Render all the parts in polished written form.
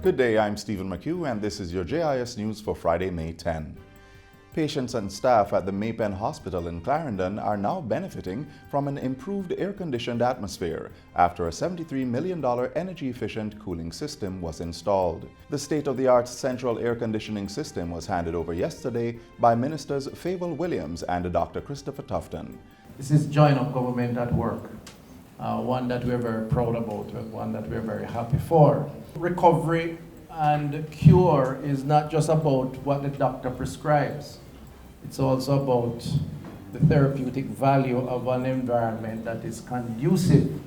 Good day, I'm Stephen McHugh and this is your JIS News for Friday, May 10. Patients and staff at the MAPE Hospital in Clarendon are now benefiting from an improved air-conditioned atmosphere after a $73 million energy-efficient cooling system was installed. The state-of-the-art central air conditioning system was handed over yesterday by Ministers Fable Williams and Dr. Christopher Tufton. This is join-up government at work. One that we're very proud about, one that we're very happy for. Recovery and cure is not just about what the doctor prescribes. It's also about the therapeutic value of an environment that is conducive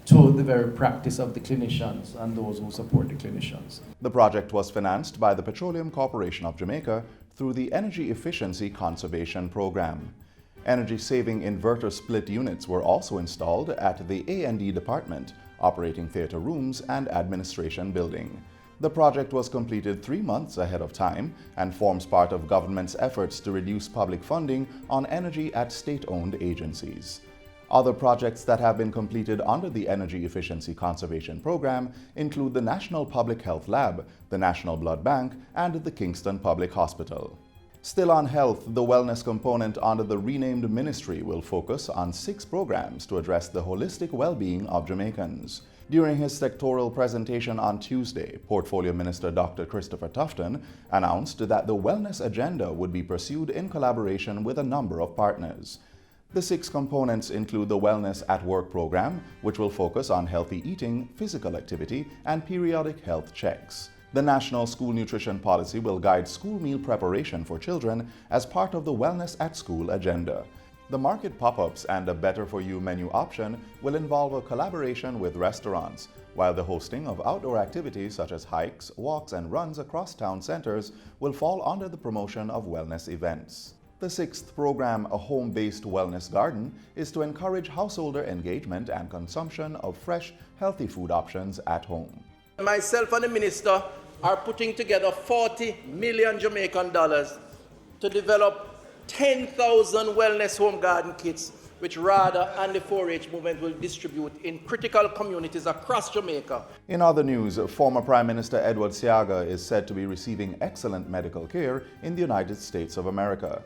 to the very practice of the clinicians and those who support the clinicians. The project was financed by the Petroleum Corporation of Jamaica through the Energy Efficiency Conservation Program. Energy-saving inverter split units were also installed at the A&D department, operating theater rooms and administration building. The project was completed 3 months ahead of time and forms part of government's efforts to reduce public funding on energy at state-owned agencies. Other projects that have been completed under the Energy Efficiency Conservation Program include the National Public Health Lab, the National Blood Bank, and the Kingston Public Hospital. Still on health, the wellness component under the renamed ministry will focus on 6 programs to address the holistic well-being of Jamaicans. During his sectoral presentation on Tuesday, Portfolio Minister Dr. Christopher Tufton announced that the wellness agenda would be pursued in collaboration with a number of partners. The 6 components include the Wellness at Work program, which will focus on healthy eating, physical activity, and periodic health checks. The National School Nutrition Policy will guide school meal preparation for children as part of the Wellness at School agenda. The market pop-ups and a Better For You menu option will involve a collaboration with restaurants, while the hosting of outdoor activities such as hikes, walks, and runs across town centers will fall under the promotion of wellness events. The 6th program, A Home-Based Wellness Garden, is to encourage householder engagement and consumption of fresh, healthy food options at home. Myself and the minister are putting together 40 million Jamaican dollars to develop 10,000 wellness home garden kits, which RADA and the 4-H movement will distribute in critical communities across Jamaica. In other news, former Prime Minister Edward Seaga is said to be receiving excellent medical care in the United States of America.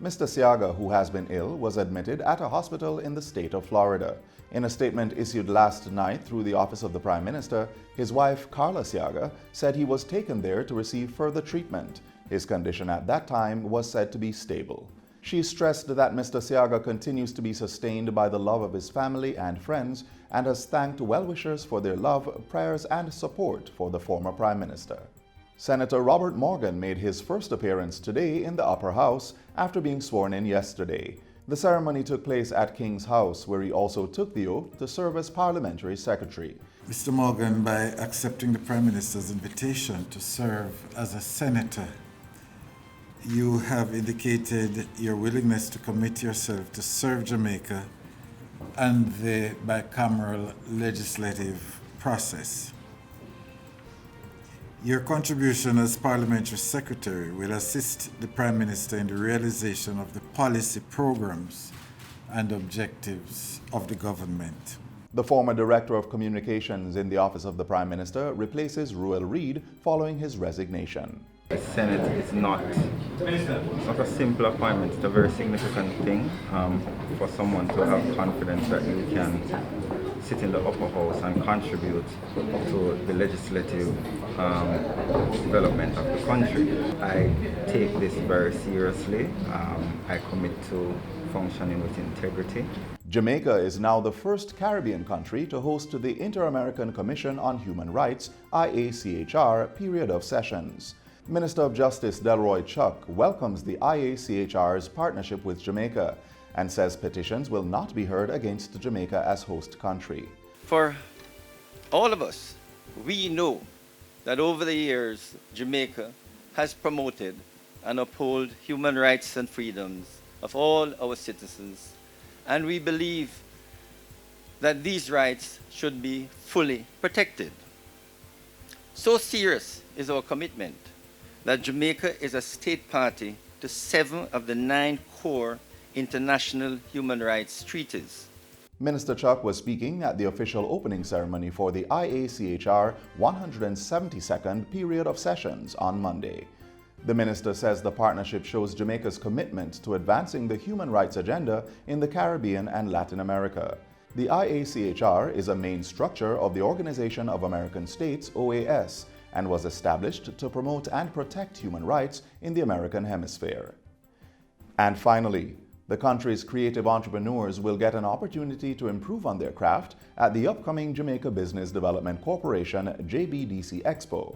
Mr. Seaga, who has been ill, was admitted at a hospital in the state of Florida. In a statement issued last night through the office of the Prime Minister, his wife, Carla Seaga, said he was taken there to receive further treatment. His condition at that time was said to be stable. She stressed that Mr. Seaga continues to be sustained by the love of his family and friends and has thanked well-wishers for their love, prayers, and support for the former Prime Minister. Senator Robert Morgan made his first appearance today in the Upper House after being sworn in yesterday. The ceremony took place at King's House, where he also took the oath to serve as Parliamentary Secretary. Mr. Morgan, by accepting the Prime Minister's invitation to serve as a senator, you have indicated your willingness to commit yourself to serve Jamaica and the bicameral legislative process. Your contribution as Parliamentary Secretary will assist the Prime Minister in the realization of the policy programs and objectives of the government. The former Director of Communications in the Office of the Prime Minister replaces Ruel Reid following his resignation. The Senate is not a simple appointment. It's a very significant thing for someone to have confidence that you can sit in the upper house and contribute to the legislative development of the country. I take this very seriously. I commit to functioning with integrity. Jamaica is now the first Caribbean country to host the Inter-American Commission on Human Rights, IACHR, period of sessions. Minister of Justice Delroy Chuck welcomes the IACHR's partnership with Jamaica and says petitions will not be heard against Jamaica as host country. For all of us, we know that over the years, Jamaica has promoted and upheld human rights and freedoms of all our citizens, and we believe that these rights should be fully protected. So serious is our commitment that Jamaica is a state party to 7 of the 9 core international human rights treaties. Minister Chuck was speaking at the official opening ceremony for the IACHR 172nd period of sessions on Monday. The minister says the partnership shows Jamaica's commitment to advancing the human rights agenda in the Caribbean and Latin America. The IACHR is a main structure of the Organization of American States, OAS, and was established to promote and protect human rights in the American Hemisphere. And finally, the country's creative entrepreneurs will get an opportunity to improve on their craft at the upcoming Jamaica Business Development Corporation JBDC Expo.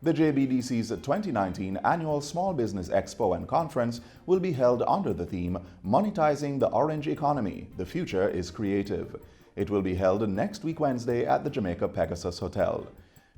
The JBDC's 2019 annual Small Business Expo and Conference will be held under the theme Monetizing the Orange Economy, the Future is Creative. It will be held next week Wednesday at the Jamaica Pegasus Hotel.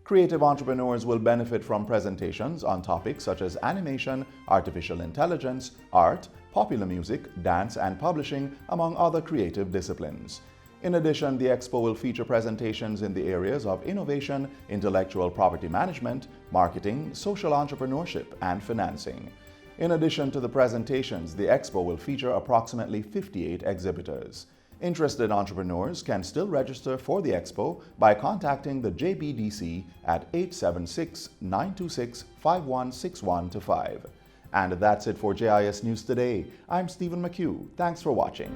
Creative entrepreneurs will benefit from presentations on topics such as animation, artificial intelligence, art, popular music, dance, and publishing, among other creative disciplines. In addition, the expo will feature presentations in the areas of innovation, intellectual property management, marketing, social entrepreneurship, and financing. In addition to the presentations, the expo will feature approximately 58 exhibitors. Interested entrepreneurs can still register for the expo by contacting the JBDC at 876-926-5161-5. And that's it for JIS News Today. I'm Stephen McHugh. Thanks for watching.